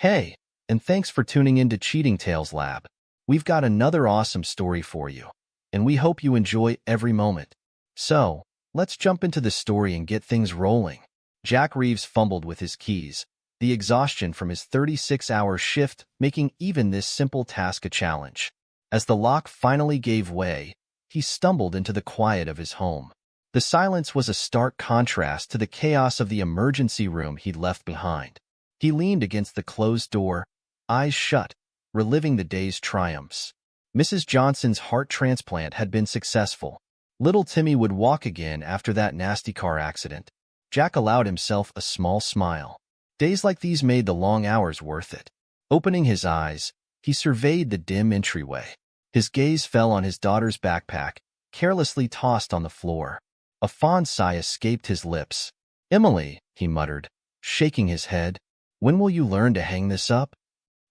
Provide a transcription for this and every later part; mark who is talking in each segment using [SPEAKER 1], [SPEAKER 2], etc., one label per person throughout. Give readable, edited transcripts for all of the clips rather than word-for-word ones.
[SPEAKER 1] Hey, and thanks for tuning in to Cheating Tales Lab. We've got another awesome story for you, and we hope you enjoy every moment. So, let's jump into the story and get things rolling. Jack Reeves fumbled with his keys, the exhaustion from his 36-hour shift making even this simple task a challenge. As the lock finally gave way, he stumbled into the quiet of his home. The silence was a stark contrast to the chaos of the emergency room he'd left behind. He leaned against the closed door, eyes shut, reliving the day's triumphs. Mrs. Johnson's heart transplant had been successful. Little Timmy would walk again after that nasty car accident. Jack allowed himself a small smile. Days like these made the long hours worth it. Opening his eyes, he surveyed the dim entryway. His gaze fell on his daughter's backpack, carelessly tossed on the floor. A fond sigh escaped his lips. "Emily," he muttered, shaking his head, "when will you learn to hang this up?"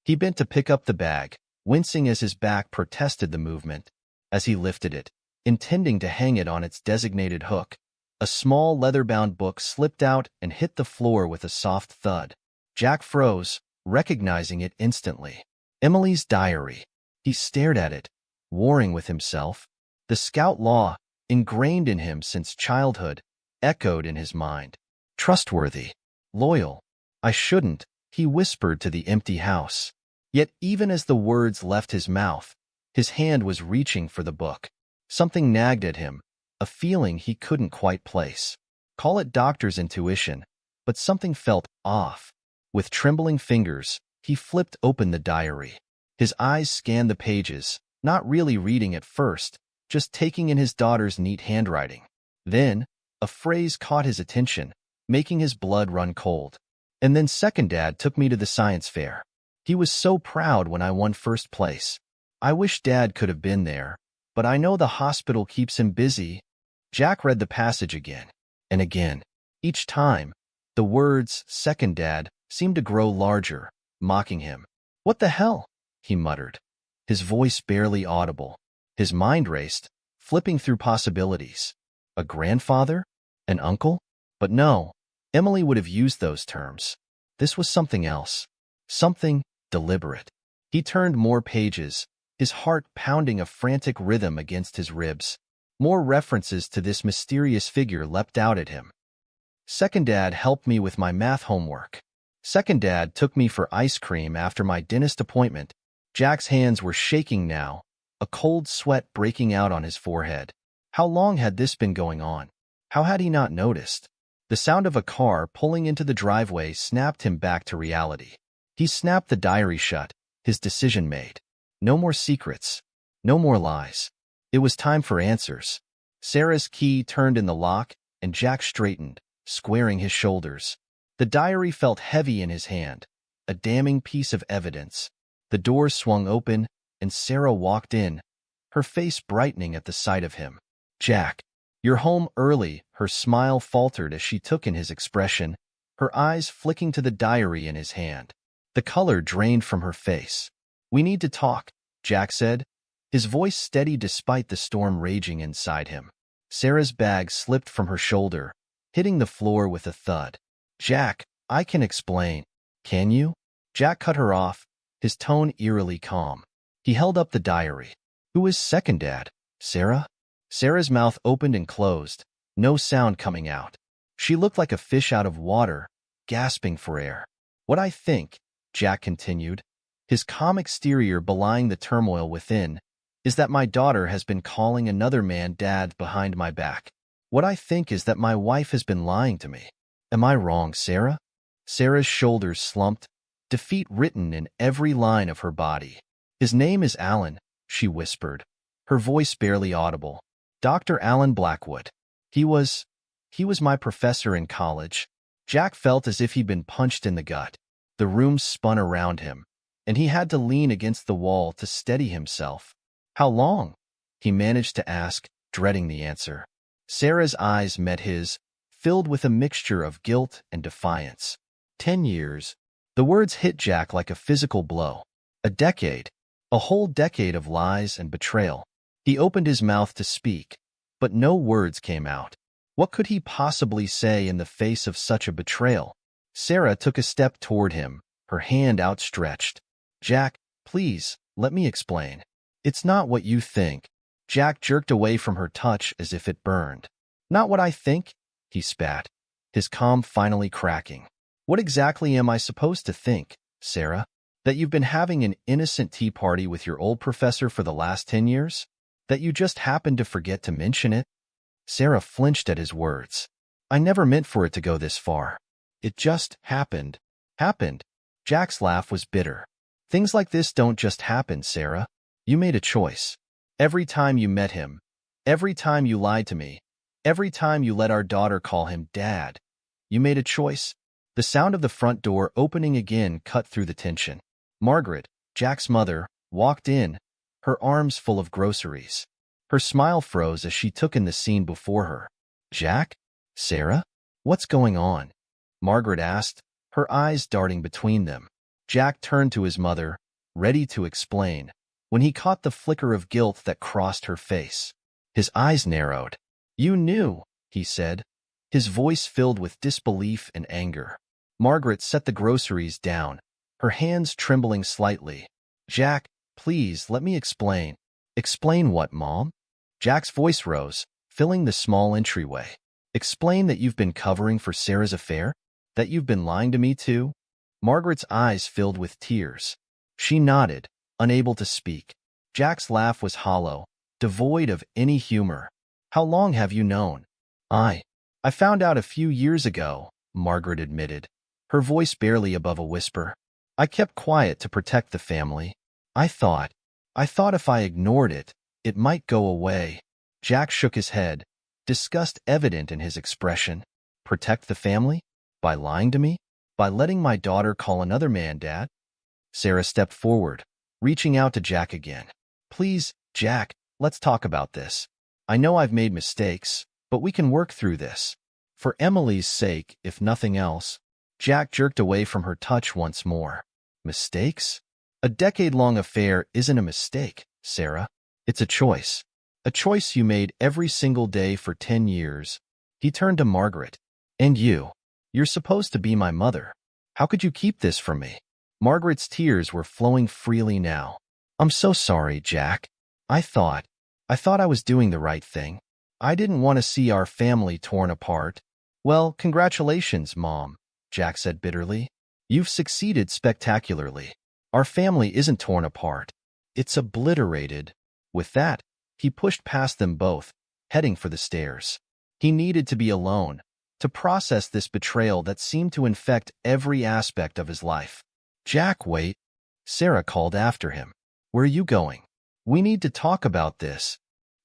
[SPEAKER 1] He bent to pick up the bag, wincing as his back protested the movement. As he lifted it, intending to hang it on its designated hook, a small leather-bound book slipped out and hit the floor with a soft thud. Jack froze, recognizing it instantly. Emily's diary. He stared at it, warring with himself. The scout law, ingrained in him since childhood, echoed in his mind. Trustworthy. Loyal. "I shouldn't," he whispered to the empty house. Yet even as the words left his mouth, his hand was reaching for the book. Something nagged at him, a feeling he couldn't quite place. Call it doctor's intuition, but something felt off. With trembling fingers, he flipped open the diary. His eyes scanned the pages, not really reading at first, just taking in his daughter's neat handwriting. Then, a phrase caught his attention, making his blood run cold. "And then second dad took me to the science fair. He was so proud when I won first place. I wish dad could have been there, but I know the hospital keeps him busy." Jack read the passage again and again. Each time, the words "second dad" seemed to grow larger, mocking him. "What the hell?" he muttered, his voice barely audible. His mind raced, flipping through possibilities. A grandfather? An uncle? But no, Emily would have used those terms. This was something else. Something deliberate. He turned more pages, his heart pounding a frantic rhythm against his ribs. More references to this mysterious figure leapt out at him. "Second dad helped me with my math homework. Second dad took me for ice cream after my dentist appointment." Jack's hands were shaking now, a cold sweat breaking out on his forehead. How long had this been going on? How had he not noticed? The sound of a car pulling into the driveway snapped him back to reality. He snapped the diary shut, his decision made. No more secrets. No more lies. It was time for answers. Sarah's key turned in the lock, and Jack straightened, squaring his shoulders. The diary felt heavy in his hand, a damning piece of evidence. The door swung open, and Sarah walked in, her face brightening at the sight of him. "Jack, you're home early," her smile faltered as she took in his expression, her eyes flicking to the diary in his hand. The color drained from her face. "We need to talk," Jack said, his voice steady despite the storm raging inside him. Sarah's bag slipped from her shoulder, hitting the floor with a thud. "Jack, I can explain." "Can you?" Jack cut her off, his tone eerily calm. He held up the diary. "Who is second dad? Sarah?" Sarah's mouth opened and closed, no sound coming out. She looked like a fish out of water, gasping for air. "What I think," Jack continued, his calm exterior belying the turmoil within, "is that my daughter has been calling another man dad behind my back. What I think is that my wife has been lying to me. Am I wrong, Sarah?" Sarah's shoulders slumped, defeat written in every line of her body. "His name is Alan," she whispered, her voice barely audible. "Dr. Alan Blackwood. He was my professor in college." Jack felt as if he'd been punched in the gut. The room spun around him, and he had to lean against the wall to steady himself. "How long?" he managed to ask, dreading the answer. Sarah's eyes met his, filled with a mixture of guilt and defiance. 10 years. The words hit Jack like a physical blow. A decade. A whole decade of lies and betrayal. He opened his mouth to speak, but no words came out. What could he possibly say in the face of such a betrayal? Sarah took a step toward him, her hand outstretched. Jack, please, let me explain. It's not what you think. Jack jerked away from her touch as if it burned. Not what I think, he spat, his calm finally cracking. What exactly am I supposed to think, Sarah? That you've been having an innocent tea party with your old professor for the last 10 years? That you just happened to forget to mention it? Sarah flinched at his words. I never meant for it to go this far. It just happened. Happened. Jack's laugh was bitter. Things like this don't just happen, Sarah. You made a choice. Every time you met him, every time you lied to me, every time you let our daughter call him Dad, you made a choice. The sound of the front door opening again cut through the tension. Margaret, Jack's mother, walked in, her arms full of groceries. Her smile froze as she took in the scene before her. Jack? Sarah? What's going on? Margaret asked, her eyes darting between them. Jack turned to his mother, ready to explain, when he caught the flicker of guilt that crossed her face. His eyes narrowed. You knew, he said, his voice filled with disbelief and anger. Margaret set the groceries down, her hands trembling slightly. Jack, please, let me explain. Explain what, Mom? Jack's voice rose, filling the small entryway. Explain that you've been covering for Sarah's affair? That you've been lying to me too? Margaret's eyes filled with tears. She nodded, unable to speak. Jack's laugh was hollow, devoid of any humor. How long have you known? I found out a few years ago, Margaret admitted, her voice barely above a whisper. I kept quiet to protect the family. I thought if I ignored it, it might go away. Jack shook his head, disgust evident in his expression. Protect the family? By lying to me? By letting my daughter call another man Dad? Sarah stepped forward, reaching out to Jack again. Please, Jack, let's talk about this. I know I've made mistakes, but we can work through this. For Emily's sake, if nothing else. Jack jerked away from her touch once more. Mistakes? A decade-long affair isn't a mistake, Sarah. It's a choice. A choice you made every single day for 10 years. He turned to Margaret. And you're supposed to be my mother. How could you keep this from me? Margaret's tears were flowing freely now. I'm so sorry, Jack. I thought I was doing the right thing. I didn't want to see our family torn apart. Well, congratulations, Mom, Jack said bitterly. You've succeeded spectacularly. Our family isn't torn apart. It's obliterated. With that, he pushed past them both, heading for the stairs. He needed to be alone, to process this betrayal that seemed to infect every aspect of his life. Jack, wait. Sarah called after him. Where are you going? We need to talk about this.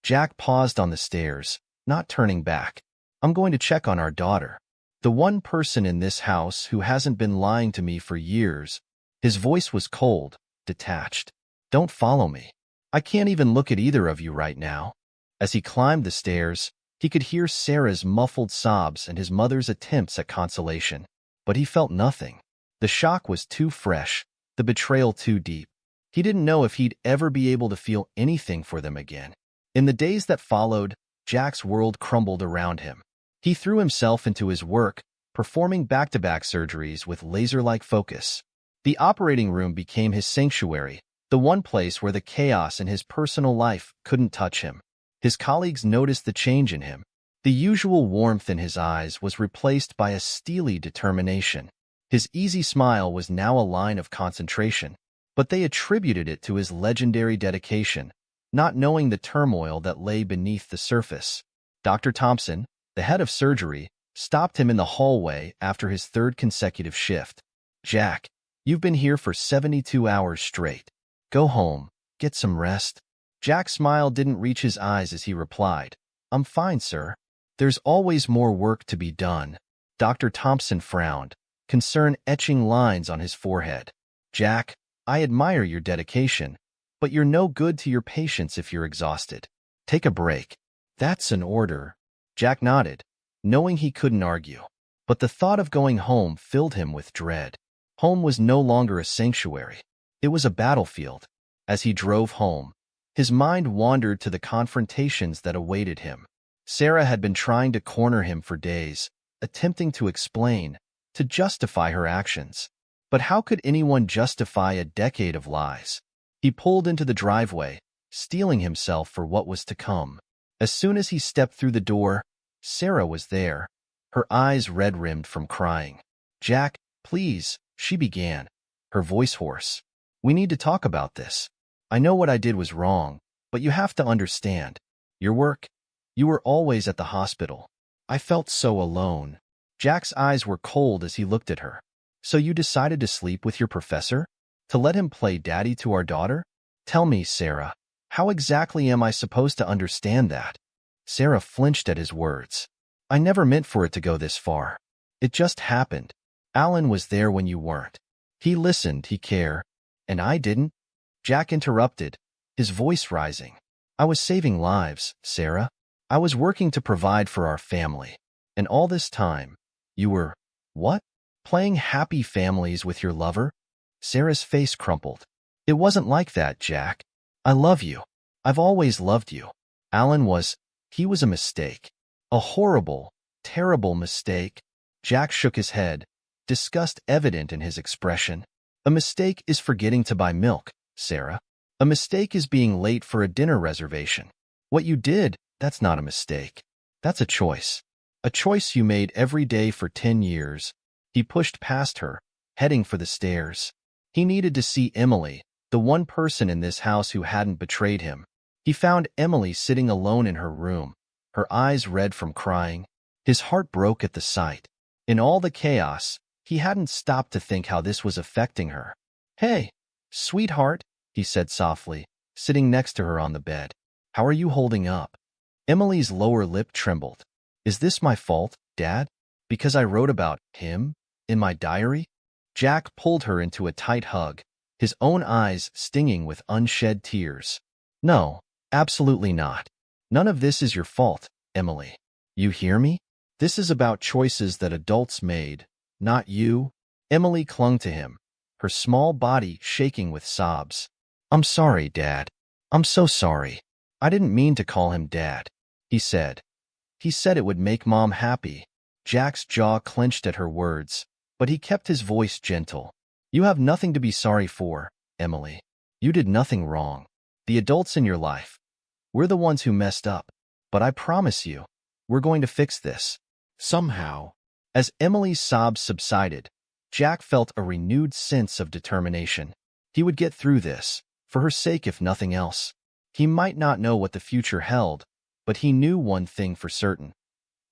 [SPEAKER 1] Jack paused on the stairs, not turning back. I'm going to check on our daughter. The one person in this house who hasn't been lying to me for years. His voice was cold, detached. Don't follow me. I can't even look at either of you right now. As he climbed the stairs, he could hear Sarah's muffled sobs and his mother's attempts at consolation. But he felt nothing. The shock was too fresh, the betrayal too deep. He didn't know if he'd ever be able to feel anything for them again. In the days that followed, Jack's world crumbled around him. He threw himself into his work, performing back-to-back surgeries with laser-like focus. The operating room became his sanctuary, the one place where the chaos in his personal life couldn't touch him. His colleagues noticed the change in him. The usual warmth in his eyes was replaced by a steely determination. His easy smile was now a line of concentration, but they attributed it to his legendary dedication, not knowing the turmoil that lay beneath the surface. Dr. Thompson, the head of surgery, stopped him in the hallway after his third consecutive shift. Jack, you've been here for 72 hours straight. Go home, get some rest. Jack's smile didn't reach his eyes as he replied, I'm fine, sir. There's always more work to be done. Dr. Thompson frowned, concern etching lines on his forehead. Jack, I admire your dedication, but you're no good to your patients if you're exhausted. Take a break. That's an order. Jack nodded, knowing he couldn't argue. But the thought of going home filled him with dread. Home was no longer a sanctuary. It was a battlefield. As he drove home, his mind wandered to the confrontations that awaited him. Sarah had been trying to corner him for days, attempting to explain, to justify her actions. But how could anyone justify a decade of lies? He pulled into the driveway, steeling himself for what was to come. As soon as he stepped through the door, Sarah was there, her eyes red-rimmed from crying. "Jack, please," she began, her voice hoarse. "We need to talk about this. I know what I did was wrong, but you have to understand. Your work, you were always at the hospital. I felt so alone." Jack's eyes were cold as he looked at her. "So you decided to sleep with your professor? To let him play daddy to our daughter? Tell me, Sarah, how exactly am I supposed to understand that?" Sarah flinched at his words. "I never meant for it to go this far. It just happened. Alan was there when you weren't. He listened, he cared, and I didn't." Jack interrupted, his voice rising. "I was saving lives, Sarah. I was working to provide for our family. And all this time, you were, what? Playing happy families with your lover?" Sarah's face crumpled. "It wasn't like that, Jack. I love you. I've always loved you. Alan he was a mistake. A horrible, terrible mistake." Jack shook his head, disgust evident in his expression. "A mistake is forgetting to buy milk, Sarah. A mistake is being late for a dinner reservation. What you did, that's not a mistake. That's a choice. A choice you made every day for 10 years. He pushed past her, heading for the stairs. He needed to see Emily, the one person in this house who hadn't betrayed him. He found Emily sitting alone in her room, her eyes red from crying. His heart broke at the sight. In all the chaos, he hadn't stopped to think how this was affecting her. "Hey, sweetheart," he said softly, sitting next to her on the bed. "How are you holding up?" Emily's lower lip trembled. "Is this my fault, Dad? Because I wrote about him in my diary?" Jack pulled her into a tight hug, his own eyes stinging with unshed tears. "No, absolutely not. None of this is your fault, Emily. You hear me? This is about choices that adults made, not you." Emily clung to him, her small body shaking with sobs. "I'm sorry, Dad. I'm so sorry. I didn't mean to call him Dad," he said. "He said it would make Mom happy." Jack's jaw clenched at her words, but he kept his voice gentle. "You have nothing to be sorry for, Emily. You did nothing wrong. The adults in your life, we're the ones who messed up. But I promise you, we're going to fix this. Somehow." As Emily's sobs subsided, Jack felt a renewed sense of determination. He would get through this, for her sake if nothing else. He might not know what the future held, but he knew one thing for certain.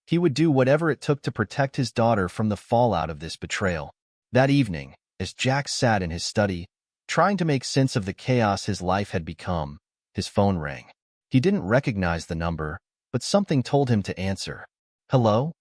[SPEAKER 1] He would do whatever it took to protect his daughter from the fallout of this betrayal. That evening, as Jack sat in his study, trying to make sense of the chaos his life had become, his phone rang. He didn't recognize the number, but something told him to answer. "Hello?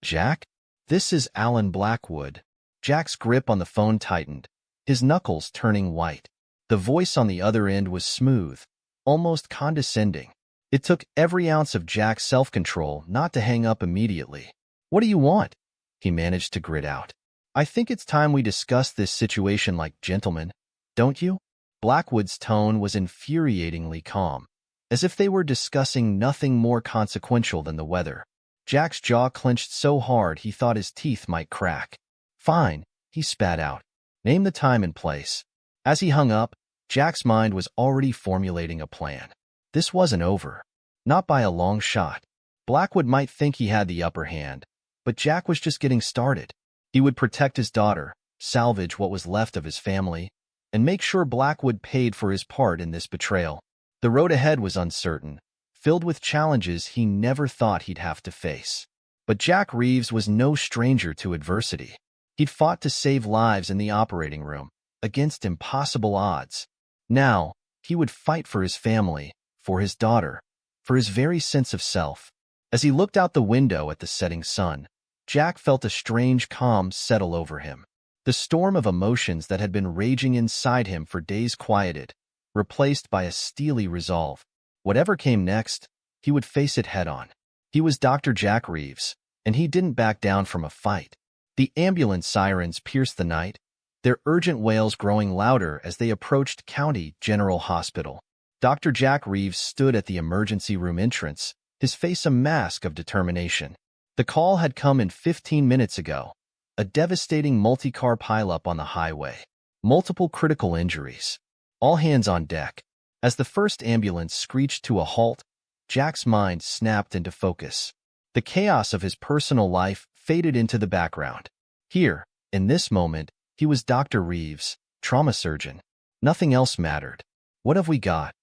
[SPEAKER 1] Jack? This is Alan Blackwood." Jack's grip on the phone tightened, his knuckles turning white. The voice on the other end was smooth, almost condescending. It took every ounce of Jack's self-control not to hang up immediately. "What do you want?" he managed to grit out. "I think it's time we discuss this situation like gentlemen, don't you?" Blackwood's tone was infuriatingly calm, as if they were discussing nothing more consequential than the weather. Jack's jaw clenched so hard he thought his teeth might crack. "Fine," he spat out. "Name the time and place." As he hung up, Jack's mind was already formulating a plan. This wasn't over. Not by a long shot. Blackwood might think he had the upper hand, but Jack was just getting started. He would protect his daughter, salvage what was left of his family, and make sure Blackwood paid for his part in this betrayal. The road ahead was uncertain, filled with challenges he never thought he'd have to face. But Jack Reeves was no stranger to adversity. He'd fought to save lives in the operating room, against impossible odds. Now, he would fight for his family, for his daughter, for his very sense of self. As he looked out the window at the setting sun, Jack felt a strange calm settle over him. The storm of emotions that had been raging inside him for days quieted, replaced by a steely resolve. Whatever came next, he would face it head-on. He was Dr. Jack Reeves, and he didn't back down from a fight. The ambulance sirens pierced the night, their urgent wails growing louder as they approached County General Hospital. Dr. Jack Reeves stood at the emergency room entrance, his face a mask of determination. The call had come in 15 minutes ago, A devastating multi-car pileup on the highway. Multiple critical injuries. All hands on deck. As the first ambulance screeched to a halt, Jack's mind snapped into focus. The chaos of his personal life faded into the background. Here, in this moment, he was Dr. Reeves, trauma surgeon. Nothing else mattered. What have we got?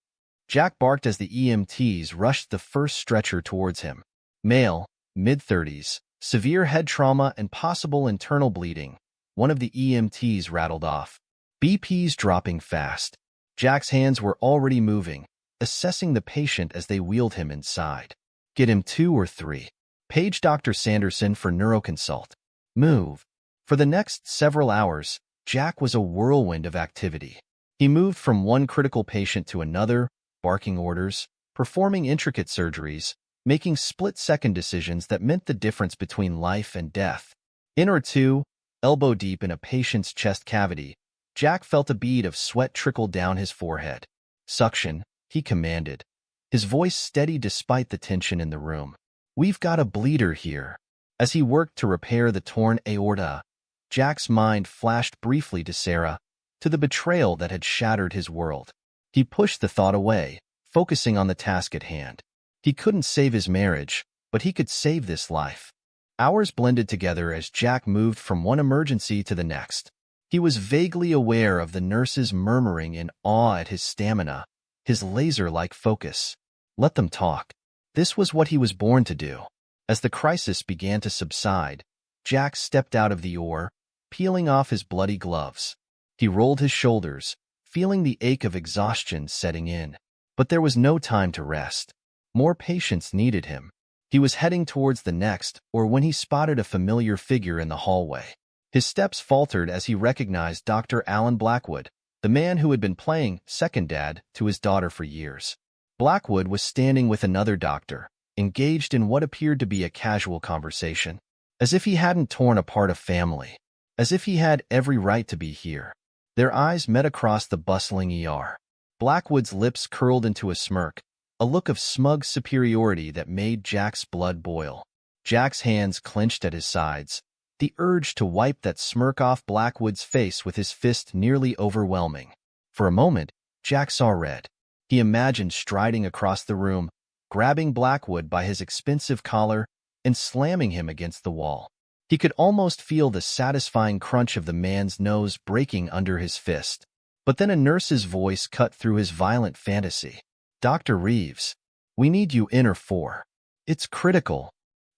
[SPEAKER 1] Jack barked as the EMTs rushed the first stretcher towards him. Male, mid-30s, severe head trauma and possible internal bleeding. One of the EMTs rattled off. BP's dropping fast. Jack's hands were already moving, assessing the patient as they wheeled him inside. Get him 2 or 3. Page Dr. Sanderson for neuroconsult. Move. For the next several hours, Jack was a whirlwind of activity. He moved from one critical patient to another, barking orders, performing intricate surgeries, making split-second decisions that meant the difference between life and death. In or two, elbow deep in a patient's chest cavity, Jack felt a bead of sweat trickle down his forehead. Suction, he commanded, his voice steady despite the tension in the room. We've got a bleeder here. As he worked to repair the torn aorta, Jack's mind flashed briefly to Sarah, to the betrayal that had shattered his world. He pushed the thought away, focusing on the task at hand. He couldn't save his marriage, but he could save this life. Hours blended together as Jack moved from one emergency to the next. He was vaguely aware of the nurses murmuring in awe at his stamina, his laser-like focus. Let them talk. This was what he was born to do. As the crisis began to subside, Jack stepped out of the OR, peeling off his bloody gloves. He rolled his shoulders, feeling the ache of exhaustion setting in. But there was no time to rest. More patients needed him. He was heading towards the next, or when he spotted a familiar figure in the hallway. His steps faltered as he recognized Dr. Alan Blackwood, the man who had been playing second dad to his daughter for years. Blackwood was standing with another doctor, engaged in what appeared to be a casual conversation. As if he hadn't torn apart a family. As if he had every right to be here. Their eyes met across the bustling ER. Blackwood's lips curled into a smirk, a look of smug superiority that made Jack's blood boil. Jack's hands clenched at his sides, the urge to wipe that smirk off Blackwood's face with his fist nearly overwhelming. For a moment, Jack saw red. He imagined striding across the room, grabbing Blackwood by his expensive collar, and slamming him against the wall. He could almost feel the satisfying crunch of the man's nose breaking under his fist. But then a nurse's voice cut through his violent fantasy. Dr. Reeves, we need you in or 4. It's critical.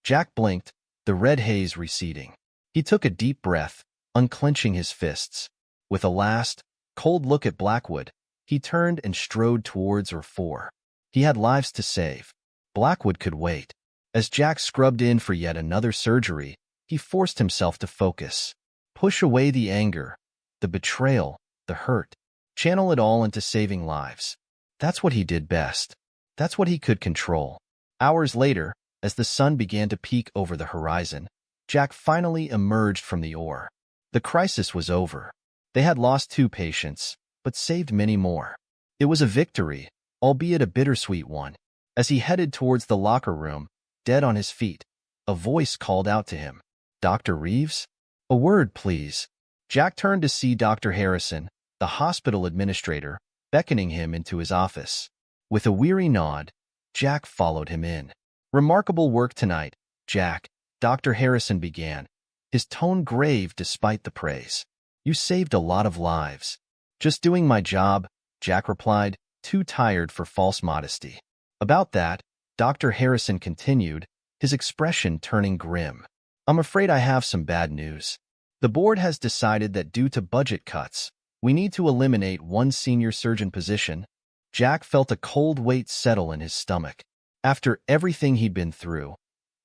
[SPEAKER 1] Jack blinked, the red haze receding. He took a deep breath, unclenching his fists. With a last, cold look at Blackwood, he turned and strode towards or 4. He had lives to save. Blackwood could wait. As Jack scrubbed in for yet another surgery, he forced himself to focus. Push away the anger, the betrayal, the hurt. Channel it all into saving lives. That's what he did best. That's what he could control. Hours later, as the sun began to peek over the horizon, Jack finally emerged from the OR. The crisis was over. They had lost 2 patients, but saved many more. It was a victory, albeit a bittersweet one. As he headed towards the locker room, dead on his feet, a voice called out to him. Dr. Reeves? A word, please. Jack turned to see Dr. Harrison, the hospital administrator, beckoning him into his office. With a weary nod, Jack followed him in. Remarkable work tonight, Jack, Dr. Harrison began, his tone grave despite the praise. You saved a lot of lives. Just doing my job, Jack replied, too tired for false modesty. About that, Dr. Harrison continued, his expression turning grim. I'm afraid I have some bad news. The board has decided that due to budget cuts, we need to eliminate one senior surgeon position. Jack felt a cold weight settle in his stomach. After everything he'd been through,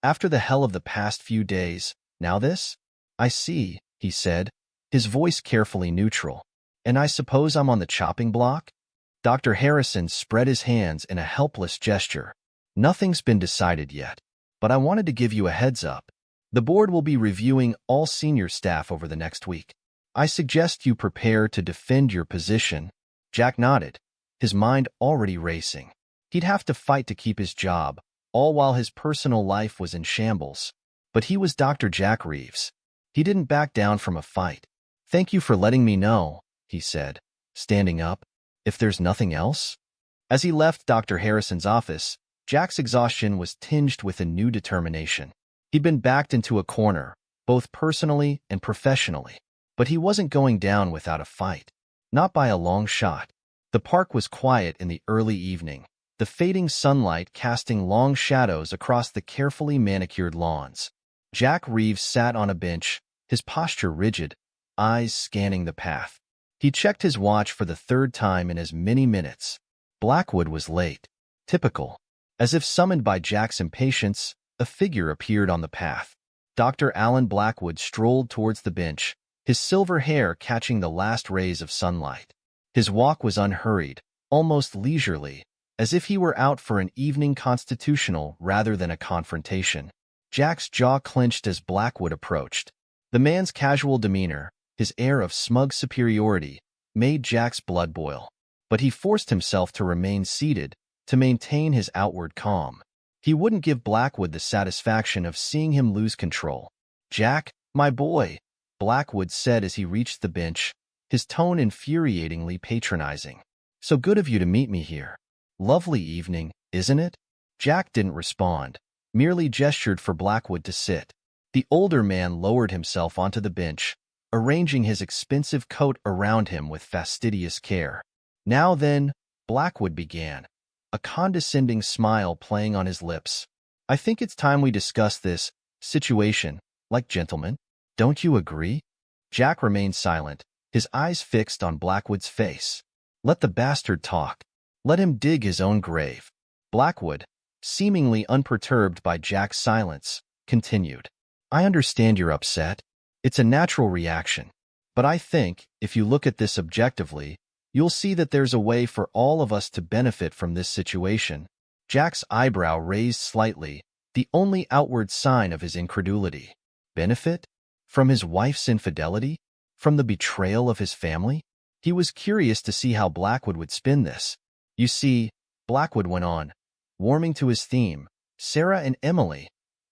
[SPEAKER 1] after the hell of the past few days, now this? I see, he said, his voice carefully neutral. And I suppose I'm on the chopping block? Dr. Harrison spread his hands in a helpless gesture. Nothing's been decided yet, but I wanted to give you a heads up. The board will be reviewing all senior staff over the next week. I suggest you prepare to defend your position. Jack nodded, his mind already racing. He'd have to fight to keep his job, all while his personal life was in shambles. But he was Dr. Jack Reeves. He didn't back down from a fight. "Thank you for letting me know," he said, standing up. "If there's nothing else?" As he left Dr. Harrison's office, Jack's exhaustion was tinged with a new determination. He'd been backed into a corner, both personally and professionally. But he wasn't going down without a fight. Not by a long shot. The park was quiet in the early evening, the fading sunlight casting long shadows across the carefully manicured lawns. Jack Reeves sat on a bench, his posture rigid, eyes scanning the path. He checked his watch for the third time in as many minutes. Blackwood was late. Typical. As if summoned by Jack's impatience, a figure appeared on the path. Dr. Alan Blackwood strolled towards the bench, his silver hair catching the last rays of sunlight. His walk was unhurried, almost leisurely, as if he were out for an evening constitutional rather than a confrontation. Jack's jaw clenched as Blackwood approached. The man's casual demeanor, his air of smug superiority, made Jack's blood boil. But he forced himself to remain seated, to maintain his outward calm. He wouldn't give Blackwood the satisfaction of seeing him lose control. "Jack, my boy," Blackwood said as he reached the bench, his tone infuriatingly patronizing. "So good of you to meet me here. Lovely evening, isn't it?" Jack didn't respond, merely gestured for Blackwood to sit. The older man lowered himself onto the bench, arranging his expensive coat around him with fastidious care. "Now then," Blackwood began, a condescending smile playing on his lips, "I think it's time we discuss this situation like gentlemen. Don't you agree?" Jack remained silent, his eyes fixed on Blackwood's face. Let the bastard talk. Let him dig his own grave. Blackwood, seemingly unperturbed by Jack's silence, continued. "I understand you're upset. It's a natural reaction. But I think, if you look at this objectively, you'll see that there's a way for all of us to benefit from this situation." Jack's eyebrow raised slightly, the only outward sign of his incredulity. Benefit? From his wife's infidelity? From the betrayal of his family? He was curious to see how Blackwood would spin this. "You see," Blackwood went on, warming to his theme, "Sarah and Emily,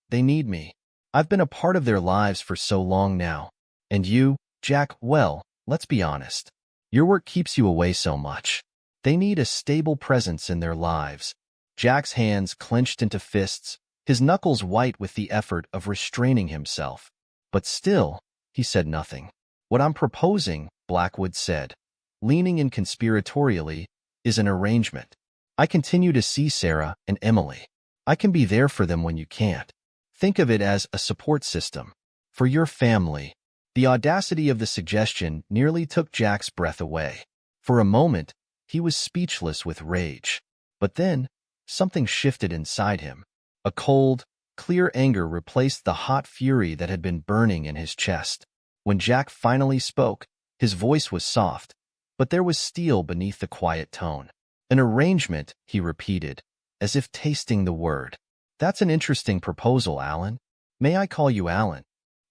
[SPEAKER 1] they need me. I've been a part of their lives for so long now. And you, Jack, well, let's be honest. Your work keeps you away so much. They need a stable presence in their lives." Jack's hands clenched into fists, his knuckles white with the effort of restraining himself. "But still," he said nothing. "What I'm proposing," Blackwood said, leaning in conspiratorially, "is an arrangement. I continue to see Sarah and Emily. I can be there for them when you can't. Think of it as a support system. For your family." The audacity of the suggestion nearly took Jack's breath away. For a moment, he was speechless with rage. But then, something shifted inside him. A cold, clear anger replaced the hot fury that had been burning in his chest. When Jack finally spoke, his voice was soft, but there was steel beneath the quiet tone. "An arrangement," he repeated, as if tasting the word. "That's an interesting proposal, Alan. May I call you Alan?"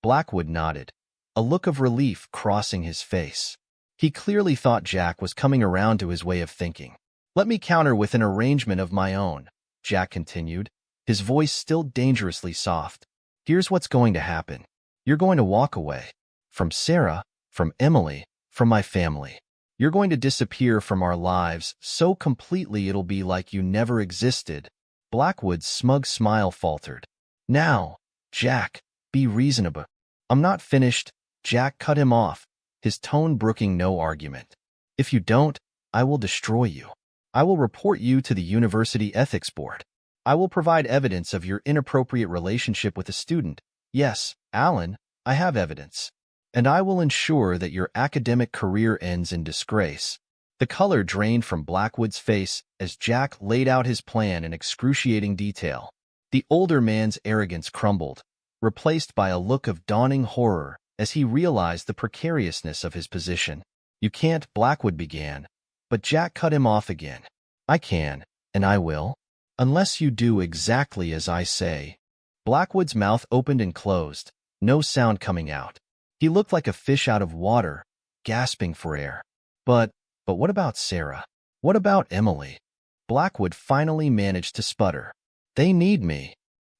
[SPEAKER 1] Blackwood nodded, a look of relief crossing his face. He clearly thought Jack was coming around to his way of thinking. "Let me counter with an arrangement of my own," Jack continued, his voice still dangerously soft. "Here's what's going to happen. You're going to walk away. From Sarah, from Emily, from my family. You're going to disappear from our lives so completely it'll be like you never existed." Blackwood's smug smile faltered. "Now, Jack, be reasonable." "I'm not finished," Jack cut him off, his tone brooking no argument. "If you don't, I will destroy you. I will report you to the University Ethics Board. I will provide evidence of your inappropriate relationship with a student. Yes, Alan, I have evidence. And I will ensure that your academic career ends in disgrace." The color drained from Blackwood's face as Jack laid out his plan in excruciating detail. The older man's arrogance crumbled, replaced by a look of dawning horror as he realized the precariousness of his position. "You can't," Blackwood began, but Jack cut him off again. "I can, and I will, unless you do exactly as I say." Blackwood's mouth opened and closed, no sound coming out. He looked like a fish out of water, gasping for air. But what about Sarah? What about Emily?" Blackwood finally managed to sputter. "They need me."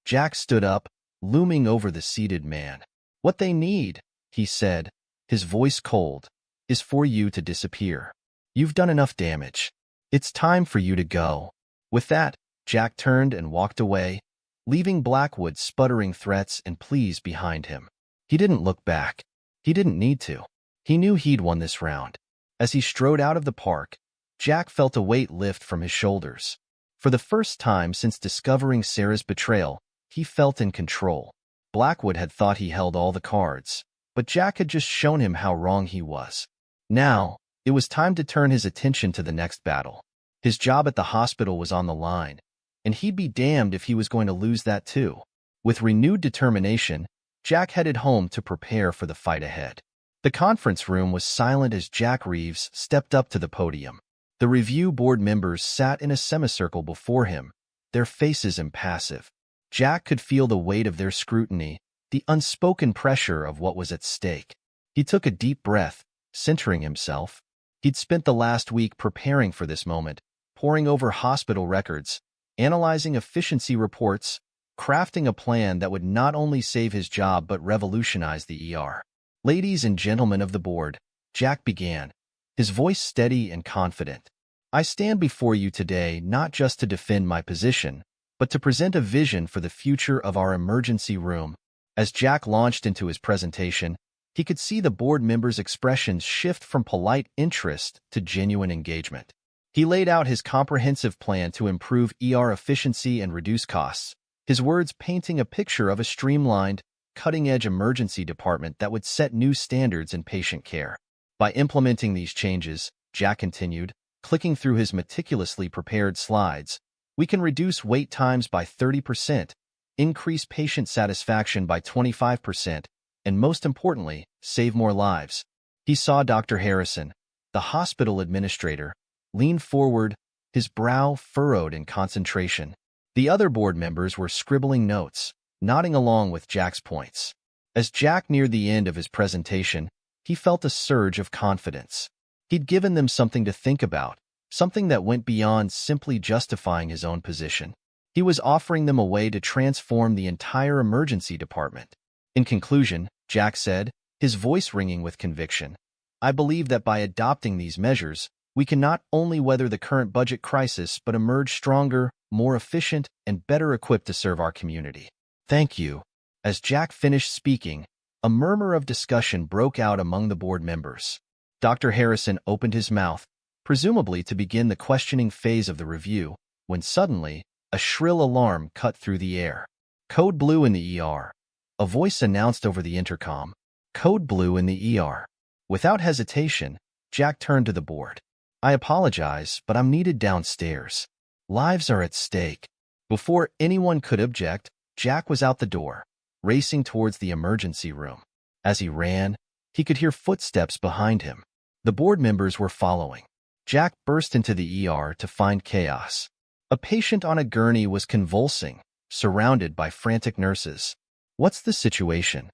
[SPEAKER 1] Jack stood up, looming over the seated man. What they need, he said, his voice cold, is for you to disappear. You've done enough damage. It's time for you to go. With that, Jack turned and walked away, leaving Blackwood sputtering threats and pleas behind him. He didn't look back. He didn't need to. He knew he'd won this round. As he strode out of the park, Jack felt a weight lift from his shoulders. For the first time since discovering Sarah's betrayal, he felt in control. Blackwood had thought he held all the cards, but Jack had just shown him how wrong he was. Now, it was time to turn his attention to the next battle. His job at the hospital was on the line, and he'd be damned if he was going to lose that too. With renewed determination, Jack headed home to prepare for the fight ahead. The conference room was silent as Jack Reeves stepped up to the podium. The review board members sat in a semicircle before him, their faces impassive. Jack could feel the weight of their scrutiny, the unspoken pressure of what was at stake. He took a deep breath, centering himself. He'd spent the last week preparing for this moment, poring over hospital records, analyzing efficiency reports, crafting a plan that would not only save his job but revolutionize the ER. Ladies and gentlemen of the board, Jack began, his voice steady and confident. I stand before you today not just to defend my position, but to present a vision for the future of our emergency room. As Jack launched into his presentation, he could see the board members' expressions shift from polite interest to genuine engagement. He laid out his comprehensive plan to improve ER efficiency and reduce costs, his words painting a picture of a streamlined, cutting-edge emergency department that would set new standards in patient care. By implementing these changes, Jack continued, clicking through his meticulously prepared slides, we can reduce wait times by 30%, increase patient satisfaction by 25%, and most importantly, save more lives. He saw Dr. Harrison, the hospital administrator, lean forward, his brow furrowed in concentration. The other board members were scribbling notes, nodding along with Jack's points. As Jack neared the end of his presentation, he felt a surge of confidence. He'd given them something to think about, something that went beyond simply justifying his own position. He was offering them a way to transform the entire emergency department. In conclusion, Jack said, his voice ringing with conviction, I believe that by adopting these measures, we can not only weather the current budget crisis but emerge stronger, more efficient, and better equipped to serve our community. Thank you. As Jack finished speaking, a murmur of discussion broke out among the board members. Dr. Harrison opened his mouth, presumably to begin the questioning phase of the review, when suddenly, a shrill alarm cut through the air. Code blue in the ER. A voice announced over the intercom. Code blue in the ER. Without hesitation, Jack turned to the board. I apologize, but I'm needed downstairs. Lives are at stake. Before anyone could object, Jack was out the door, racing towards the emergency room. As he ran, he could hear footsteps behind him. The board members were following. Jack burst into the ER to find chaos. A patient on a gurney was convulsing, surrounded by frantic nurses. What's the situation?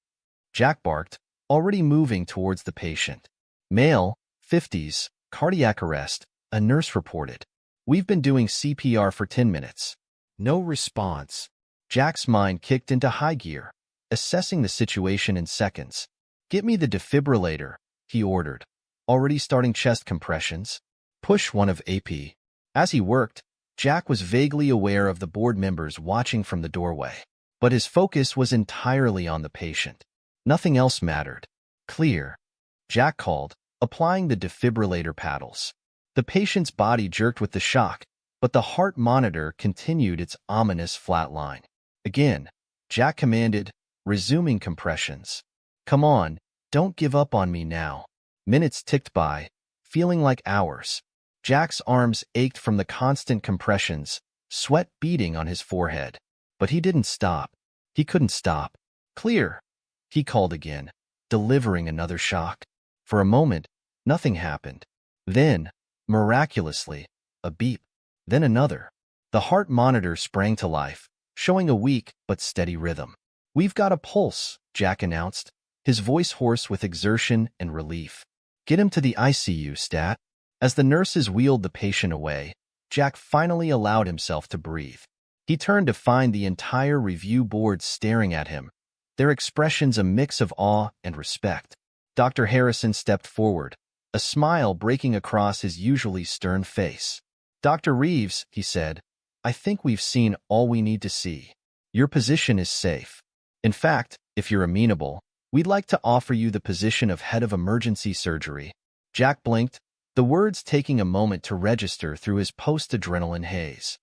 [SPEAKER 1] Jack barked, already moving towards the patient. Male, 50s, cardiac arrest, a nurse reported. We've been doing CPR for 10 minutes. No response. Jack's mind kicked into high gear, assessing the situation in seconds. Get me the defibrillator, he ordered. Already starting chest compressions. Push one of AP. As he worked, Jack was vaguely aware of the board members watching from the doorway. But his focus was entirely on the patient. Nothing else mattered. Clear. Jack called, applying the defibrillator paddles. The patient's body jerked with the shock, but the heart monitor continued its ominous flat line. Again, Jack commanded, resuming compressions. Come on, don't give up on me now. Minutes ticked by, feeling like hours. Jack's arms ached from the constant compressions, sweat beading on his forehead. But he didn't stop. He couldn't stop. Clear, he called again, delivering another shock. For a moment, nothing happened. Then, miraculously, a beep. Then another. The heart monitor sprang to life, showing a weak but steady rhythm. We've got a pulse, Jack announced, his voice hoarse with exertion and relief. Get him to the ICU, Stat. As the nurses wheeled the patient away, Jack finally allowed himself to breathe. He turned to find the entire review board staring at him, their expressions a mix of awe and respect. Dr. Harrison stepped forward, a smile breaking across his usually stern face. "Dr. Reeves," he said, "I think we've seen all we need to see. Your position is safe. In fact, if you're amenable, we'd like to offer you the position of head of emergency surgery." Jack blinked, the words taking a moment to register through his post-adrenaline haze.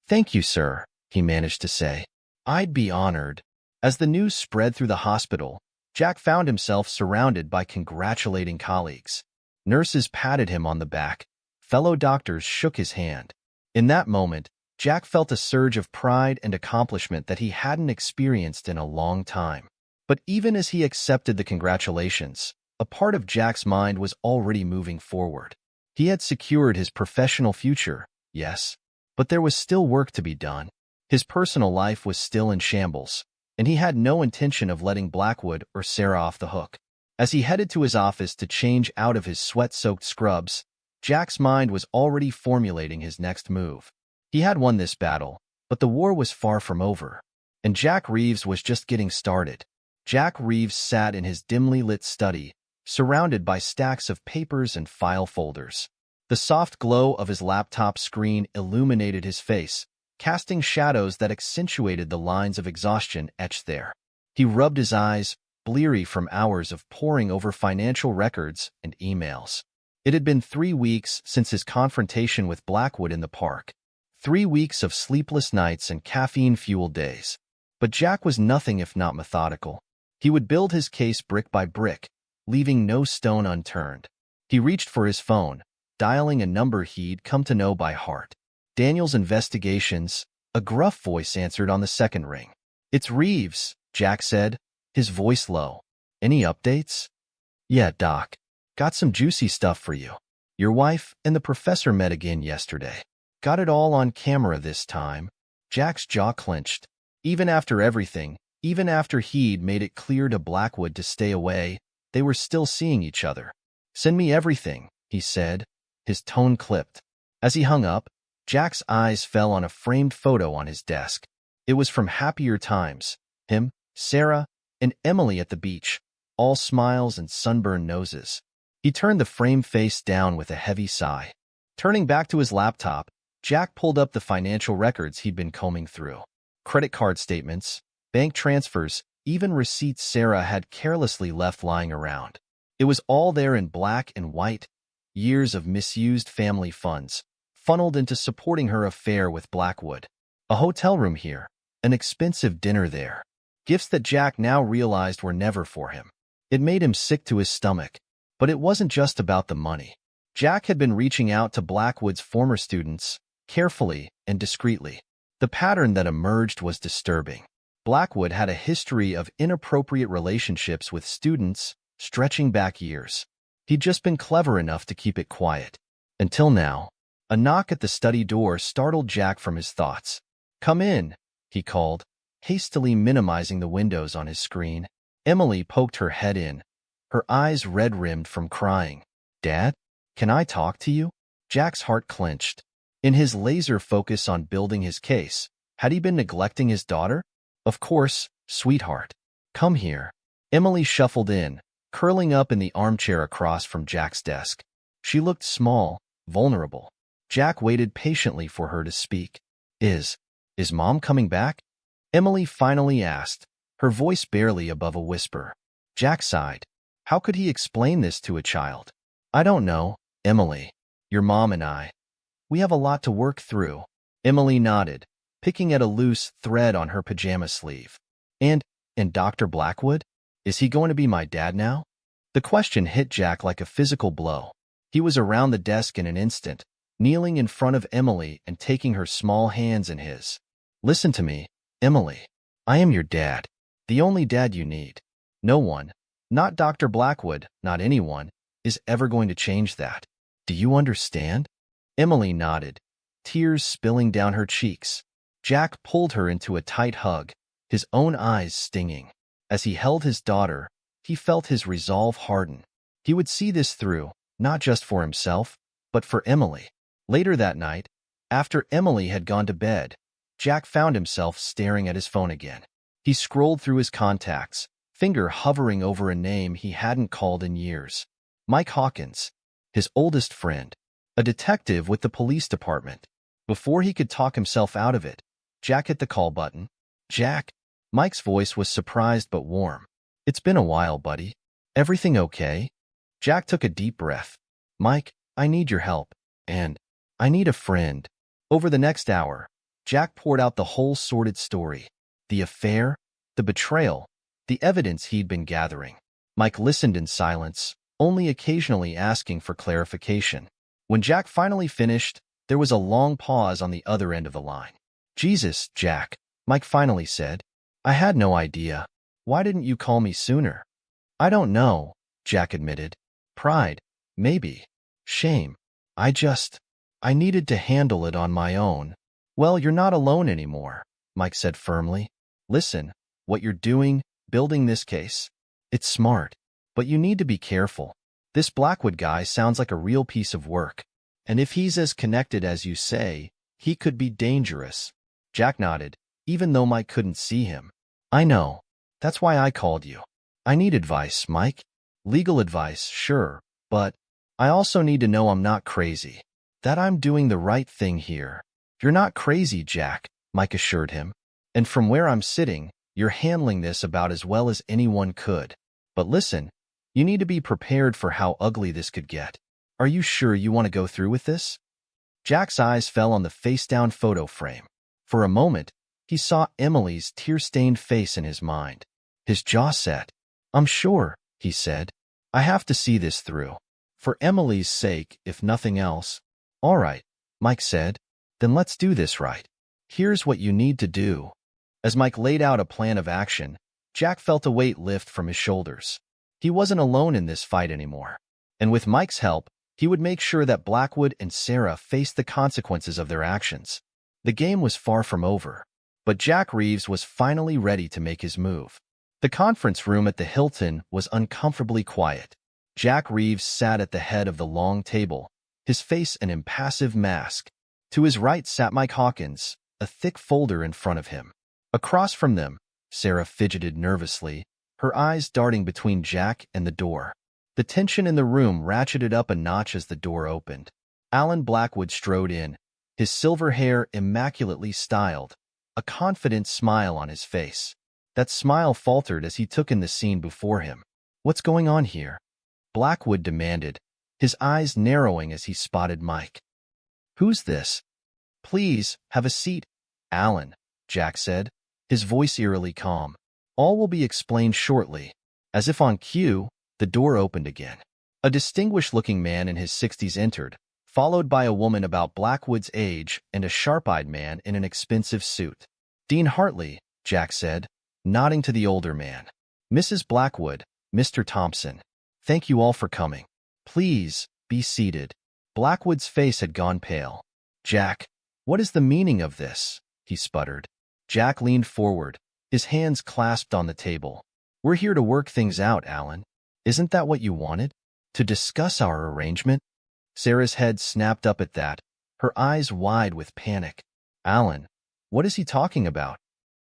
[SPEAKER 1] Thank you, sir," he managed to say. "I'd be honored." As the news spread through the hospital, Jack found himself surrounded by congratulating colleagues. Nurses patted him on the back. Fellow doctors shook his hand. In that moment, Jack felt a surge of pride and accomplishment that he hadn't experienced in a long time. But even as he accepted the congratulations, a part of Jack's mind was already moving forward. He had secured his professional future, yes, but there was still work to be done. His personal life was still in shambles, and he had no intention of letting Blackwood or Sarah off the hook. As he headed to his office to change out of his sweat-soaked scrubs, Jack's mind was already formulating his next move. He had won this battle, but the war was far from over, and Jack Reeves was just getting started. Jack Reeves sat in his dimly lit study, surrounded by stacks of papers and file folders. The soft glow of his laptop screen illuminated his face, casting shadows that accentuated the lines of exhaustion etched there. He rubbed his eyes, bleary from hours of poring over financial records and emails. It had been 3 weeks since his confrontation with Blackwood in the park. 3 weeks of sleepless nights and caffeine-fueled days. But Jack was nothing if not methodical. He would build his case brick by brick, leaving no stone unturned. He reached for his phone, dialing a number he'd come to know by heart. Daniel's Investigations, a gruff voice answered on the second ring. "It's Reeves," Jack said, his voice low. "Any updates?" "Yeah, Doc. Got some juicy stuff for you. Your wife and the professor met again yesterday. Got it all on camera this time." Jack's jaw clenched. Even after everything, even after he'd made it clear to Blackwood to stay away, they were still seeing each other. "Send me everything," he said, his tone clipped. As he hung up, Jack's eyes fell on a framed photo on his desk. It was from happier times. Him, Sarah, and Emily at the beach, all smiles and sunburned noses. He turned the framed face down with a heavy sigh. Turning back to his laptop, Jack pulled up the financial records he'd been combing through. Credit card statements, bank transfers, even receipts Sarah had carelessly left lying around. It was all there in black and white, years of misused family funds, funneled into supporting her affair with Blackwood. A hotel room here, an expensive dinner there. Gifts that Jack now realized were never for him. It made him sick to his stomach. But it wasn't just about the money. Jack had been reaching out to Blackwood's former students, carefully and discreetly. The pattern that emerged was disturbing. Blackwood had a history of inappropriate relationships with students, stretching back years. He'd just been clever enough to keep it quiet. Until now, a knock at the study door startled Jack from his thoughts. "Come in," he called, hastily minimizing the windows on his screen. Emily poked her head in, her eyes red-rimmed from crying. "Dad, can I talk to you?" Jack's heart clenched. In his laser focus on building his case, had he been neglecting his daughter? "Of course, sweetheart. Come here." Emily shuffled in, curling up in the armchair across from Jack's desk. She looked small, vulnerable. Jack waited patiently for her to speak. Is Mom coming back?" Emily finally asked, her voice barely above a whisper. Jack sighed. How could he explain this to a child? "I don't know, Emily. Your mom and I. We have a lot to work through." Emily nodded, picking at a loose thread on her pajama sleeve. And Dr. Blackwood? Is he going to be my dad now?" The question hit Jack like a physical blow. He was around the desk in an instant, kneeling in front of Emily and taking her small hands in his. "Listen to me, Emily. I am your dad. The only dad you need. No one, not Dr. Blackwood, not anyone, is ever going to change that. Do you understand?" Emily nodded, tears spilling down her cheeks. Jack pulled her into a tight hug, his own eyes stinging. As he held his daughter, he felt his resolve harden. He would see this through, not just for himself, but for Emily. Later that night, after Emily had gone to bed, Jack found himself staring at his phone again. He scrolled through his contacts, finger hovering over a name he hadn't called in years. Mike Hawkins, his oldest friend, a detective with the police department. Before he could talk himself out of it, Jack hit the call button. Jack? Mike's voice was surprised but warm. It's been a while, buddy. Everything okay? Jack took a deep breath. Mike, I need your help. And I need a friend. Over the next hour, Jack poured out the whole sordid story. The affair, the betrayal, the evidence he'd been gathering. Mike listened in silence, only occasionally asking for clarification. When Jack finally finished, there was a long pause on the other end of the line. Jesus, Jack, Mike finally said. I had no idea. Why didn't you call me sooner? I don't know, Jack admitted. Pride, maybe. Shame. I needed to handle it on my own. Well, you're not alone anymore, Mike said firmly. Listen, what you're doing, building this case, it's smart, but you need to be careful. This Blackwood guy sounds like a real piece of work, and if he's as connected as you say, he could be dangerous. Jack nodded, even though Mike couldn't see him. I know. That's why I called you. I need advice, Mike. Legal advice, sure, but I also need to know I'm not crazy, that I'm doing the right thing here. You're not crazy, Jack, Mike assured him. And from where I'm sitting, you're handling this about as well as anyone could. But listen, you need to be prepared for how ugly this could get. Are you sure you want to go through with this? Jack's eyes fell on the face-down photo frame. For a moment, he saw Emily's tear-stained face in his mind. His jaw set. I'm sure, he said. I have to see this through. For Emily's sake, if nothing else. All right, Mike said. Then let's do this right. Here's what you need to do. As Mike laid out a plan of action, Jack felt a weight lift from his shoulders. He wasn't alone in this fight anymore. And with Mike's help, he would make sure that Blackwood and Sarah faced the consequences of their actions. The game was far from over, but Jack Reeves was finally ready to make his move. The conference room at the Hilton was uncomfortably quiet. Jack Reeves sat at the head of the long table, his face an impassive mask. To his right sat Mike Hawkins, a thick folder in front of him. Across from them, Sarah fidgeted nervously, her eyes darting between Jack and the door. The tension in the room ratcheted up a notch as the door opened. Alan Blackwood strode in, his silver hair immaculately styled, a confident smile on his face. That smile faltered as he took in the scene before him. What's going on here? Blackwood demanded, his eyes narrowing as he spotted Mike. Who's this? Please, have a seat, Alan, Jack said, his voice eerily calm. All will be explained shortly. As if on cue, the door opened again. A distinguished-looking man in his 60s entered, followed by a woman about Blackwood's age and a sharp-eyed man in an expensive suit. Dean Hartley, Jack said, nodding to the older man. Mrs. Blackwood, Mr. Thompson. Thank you all for coming. Please, be seated. Blackwood's face had gone pale. Jack, what is the meaning of this? He sputtered. Jack leaned forward, his hands clasped on the table. We're here to work things out, Alan. Isn't that what you wanted? To discuss our arrangement? Sarah's head snapped up at that, her eyes wide with panic. Alan, what is he talking about?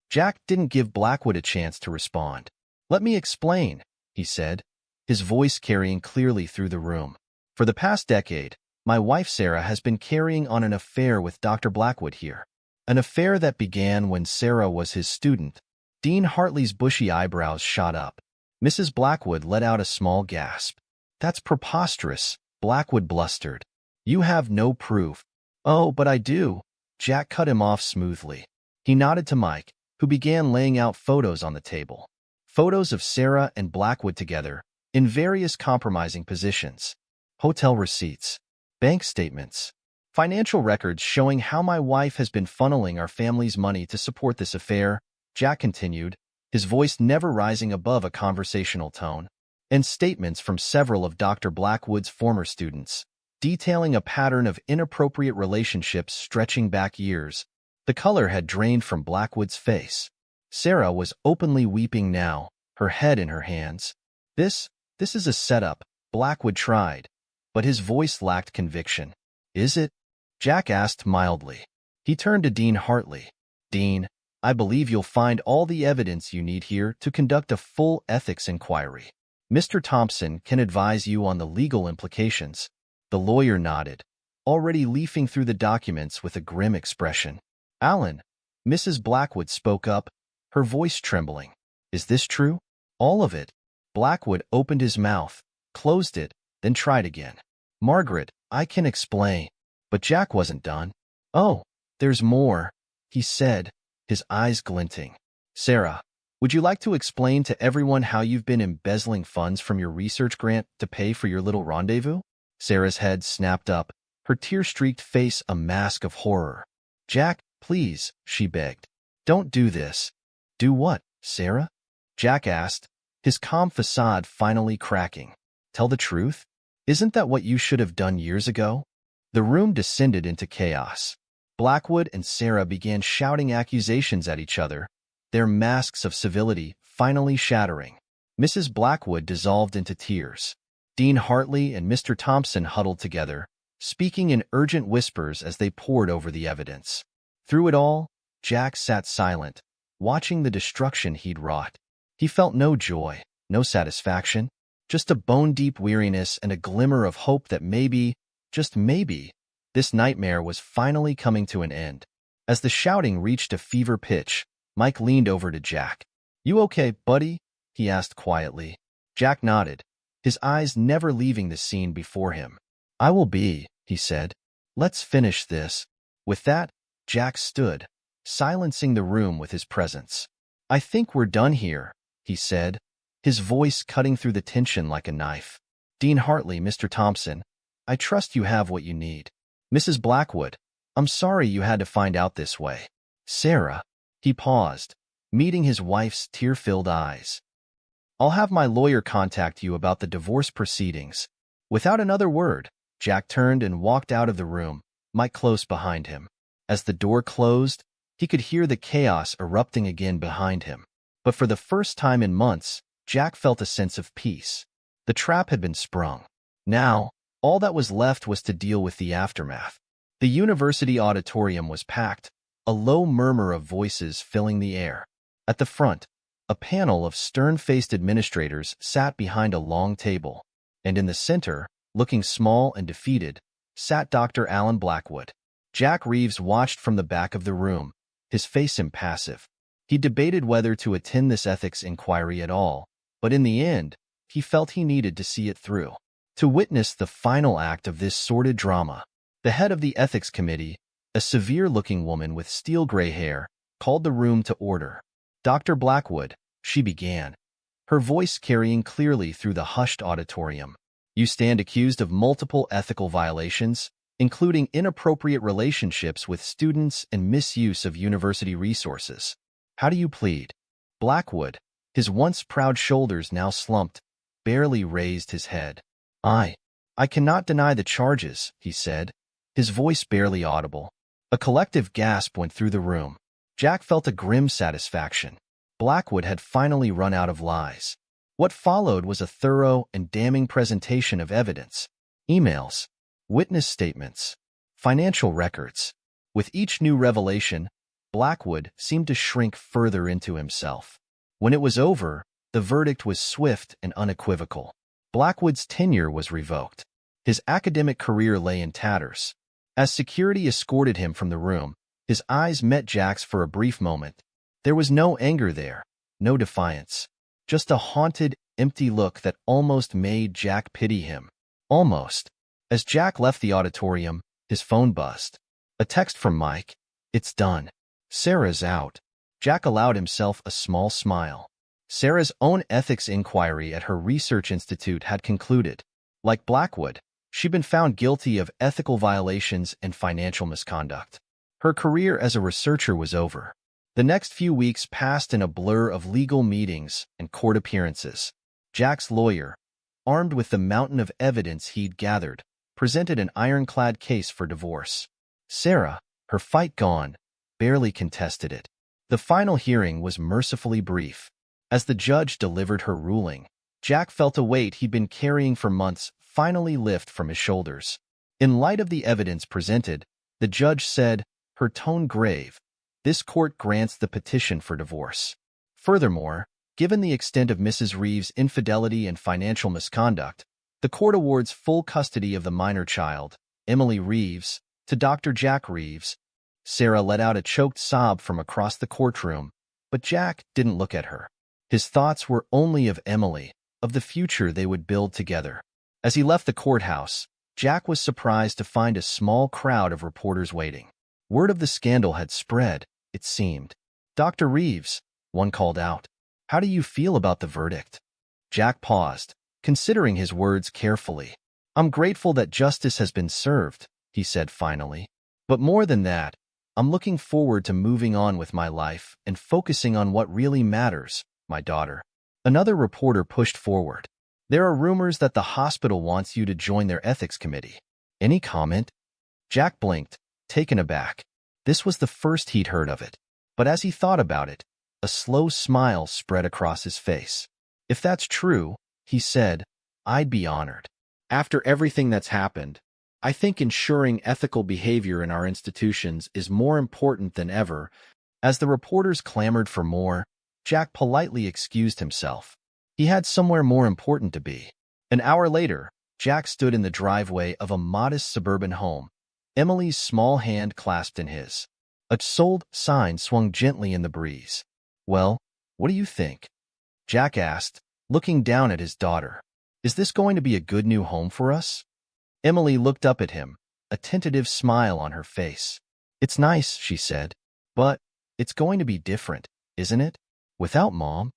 [SPEAKER 1] Jack didn't give Blackwood a chance to respond. Let me explain, he said, his voice carrying clearly through the room. For the past decade, my wife Sarah has been carrying on an affair with Dr. Blackwood here. An affair that began when Sarah was his student. Dean Hartley's bushy eyebrows shot up. Mrs. Blackwood let out a small gasp. That's preposterous, Blackwood blustered. You have no proof. Oh, but I do. Jack cut him off smoothly. He nodded to Mike, who began laying out photos on the table. Photos of Sarah and Blackwood together, in various compromising positions. Hotel receipts, bank statements, financial records showing how my wife has been funneling our family's money to support this affair, Jack continued, his voice never rising above a conversational tone, and statements from several of Dr. Blackwood's former students, detailing a pattern of inappropriate relationships stretching back years. The color had drained from Blackwood's face. Sarah was openly weeping now, her head in her hands. This is a setup, Blackwood tried, but his voice lacked conviction. Is it? Jack asked mildly. He turned to Dean Hartley. Dean, I believe you'll find all the evidence you need here to conduct a full ethics inquiry. Mr. Thompson can advise you on the legal implications." The lawyer nodded, already leafing through the documents with a grim expression. "Alan," Mrs. Blackwood spoke up, her voice trembling. "Is this true? All of it?" Blackwood opened his mouth, closed it, then tried again. "Margaret, I can explain." But Jack wasn't done. "Oh, there's more," he said, his eyes glinting. "Sarah, would you like to explain to everyone how you've been embezzling funds from your research grant to pay for your little rendezvous?" Sarah's head snapped up, her tear-streaked face a mask of horror. "Jack, please," she begged. "Don't do this." "Do what, Sarah?" Jack asked, his calm facade finally cracking. "Tell the truth? Isn't that what you should have done years ago?" The room descended into chaos. Blackwood and Sarah began shouting accusations at each other, their masks of civility finally shattering. Mrs. Blackwood dissolved into tears. Dean Hartley and Mr. Thompson huddled together, speaking in urgent whispers as they pored over the evidence. Through it all, Jack sat silent, watching the destruction he'd wrought. He felt no joy, no satisfaction, just a bone-deep weariness and a glimmer of hope that maybe, just maybe, this nightmare was finally coming to an end. As the shouting reached a fever pitch, Mike leaned over to Jack. "You okay, buddy?" he asked quietly. Jack nodded, his eyes never leaving the scene before him. "I will be," he said. "Let's finish this." With that, Jack stood, silencing the room with his presence. "I think we're done here," he said, his voice cutting through the tension like a knife. "Dean Hartley, Mr. Thompson, I trust you have what you need. Mrs. Blackwood, I'm sorry you had to find out this way. Sarah," he paused, meeting his wife's tear-filled eyes. "I'll have my lawyer contact you about the divorce proceedings." Without another word, Jack turned and walked out of the room, Mike close behind him. As the door closed, he could hear the chaos erupting again behind him. But for the first time in months, Jack felt a sense of peace. The trap had been sprung. Now, all that was left was to deal with the aftermath. The university auditorium was packed, a low murmur of voices filling the air. At the front, a panel of stern-faced administrators sat behind a long table, and in the center, looking small and defeated, sat Dr. Alan Blackwood. Jack Reeves watched from the back of the room, his face impassive. He debated whether to attend this ethics inquiry at all, but in the end, he felt he needed to see it through. To witness the final act of this sordid drama, the head of the ethics committee, a severe-looking woman with steel-gray hair, called the room to order. "Dr. Blackwood," she began, her voice carrying clearly through the hushed auditorium. "You stand accused of multiple ethical violations, including inappropriate relationships with students and misuse of university resources. How do you plead?" Blackwood, his once proud shoulders now slumped, barely raised his head. I cannot deny the charges," he said, his voice barely audible. A collective gasp went through the room. Jack felt a grim satisfaction. Blackwood had finally run out of lies. What followed was a thorough and damning presentation of evidence. Emails, witness statements, financial records. With each new revelation, Blackwood seemed to shrink further into himself. When it was over, the verdict was swift and unequivocal. Blackwood's tenure was revoked. His academic career lay in tatters. As security escorted him from the room, his eyes met Jack's for a brief moment. There was no anger there, no defiance, just a haunted, empty look that almost made Jack pity him. Almost. As Jack left the auditorium, his phone buzzed. A text from Mike. "It's done. Sarah's out." Jack allowed himself a small smile. Sarah's own ethics inquiry at her research institute had concluded. Like Blackwood, she'd been found guilty of ethical violations and financial misconduct. Her career as a researcher was over. The next few weeks passed in a blur of legal meetings and court appearances. Jack's lawyer, armed with the mountain of evidence he'd gathered, presented an ironclad case for divorce. Sarah, her fight gone, barely contested it. The final hearing was mercifully brief. As the judge delivered her ruling, Jack felt a weight he'd been carrying for months finally lift from his shoulders. In light of the evidence presented, the judge said, her tone grave, this court grants the petition for divorce. Furthermore, given the extent of Mrs. Reeves' infidelity and financial misconduct, the court awards full custody of the minor child, Emily Reeves, to Dr. Jack Reeves. Sarah let out a choked sob from across the courtroom, but Jack didn't look at her. His thoughts were only of Emily, of the future they would build together. As he left the courthouse, Jack was surprised to find a small crowd of reporters waiting. Word of the scandal had spread, it seemed. "Dr. Reeves," one called out, "how do you feel about the verdict?" Jack paused, considering his words carefully. "I'm grateful that justice has been served," he said finally. "But more than that, I'm looking forward to moving on with my life and focusing on what really matters, my daughter." Another reporter pushed forward. "There are rumors that the hospital wants you to join their ethics committee. Any comment?" Jack blinked, taken aback. This was the first he'd heard of it. But as he thought about it, a slow smile spread across his face. "If that's true," he said, "I'd be honored. After everything that's happened, I think ensuring ethical behavior in our institutions is more important than ever." As the reporters clamored for more, Jack politely excused himself. He had somewhere more important to be. An hour later, Jack stood in the driveway of a modest suburban home, Emily's small hand clasped in his. A sold sign swung gently in the breeze. "Well, what do you think?" Jack asked, looking down at his daughter. "Is this going to be a good new home for us?" Emily looked up at him, a tentative smile on her face. "It's nice," she said, "but it's going to be different, isn't it? Without Mom?"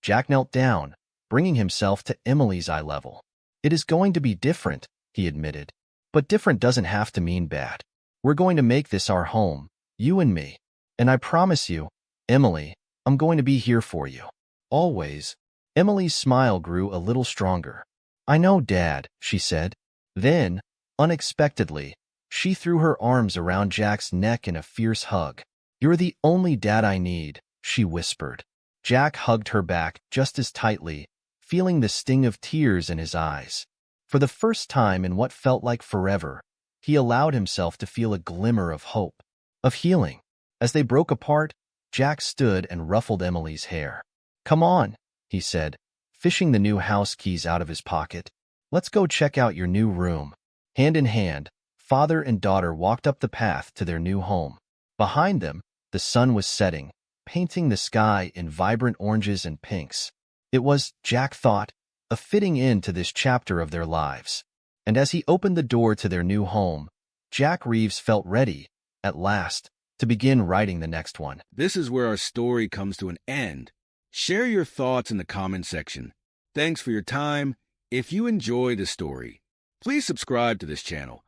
[SPEAKER 1] Jack knelt down, bringing himself to Emily's eye level. "It is going to be different," he admitted. "But different doesn't have to mean bad. We're going to make this our home, you and me. And I promise you, Emily, I'm going to be here for you. Always." Emily's smile grew a little stronger. "I know, Dad," she said. Then, unexpectedly, she threw her arms around Jack's neck in a fierce hug. "You're the only dad I need," she whispered. Jack hugged her back just as tightly, feeling the sting of tears in his eyes. For the first time in what felt like forever, he allowed himself to feel a glimmer of hope, of healing. As they broke apart, Jack stood and ruffled Emily's hair. "Come on," he said, fishing the new house keys out of his pocket. "Let's go check out your new room." Hand in hand, father and daughter walked up the path to their new home. Behind them, the sun was setting, painting the sky in vibrant oranges and pinks. It was, Jack thought, a fitting end to this chapter of their lives. And as he opened the door to their new home, Jack Reeves felt ready, at last, to begin writing the next one.
[SPEAKER 2] This is where our story comes to an end. Share your thoughts in the comment section. Thanks for your time. If you enjoy the story, please subscribe to this channel.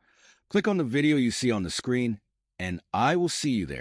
[SPEAKER 2] Click on the video you see on the screen, and I will see you there.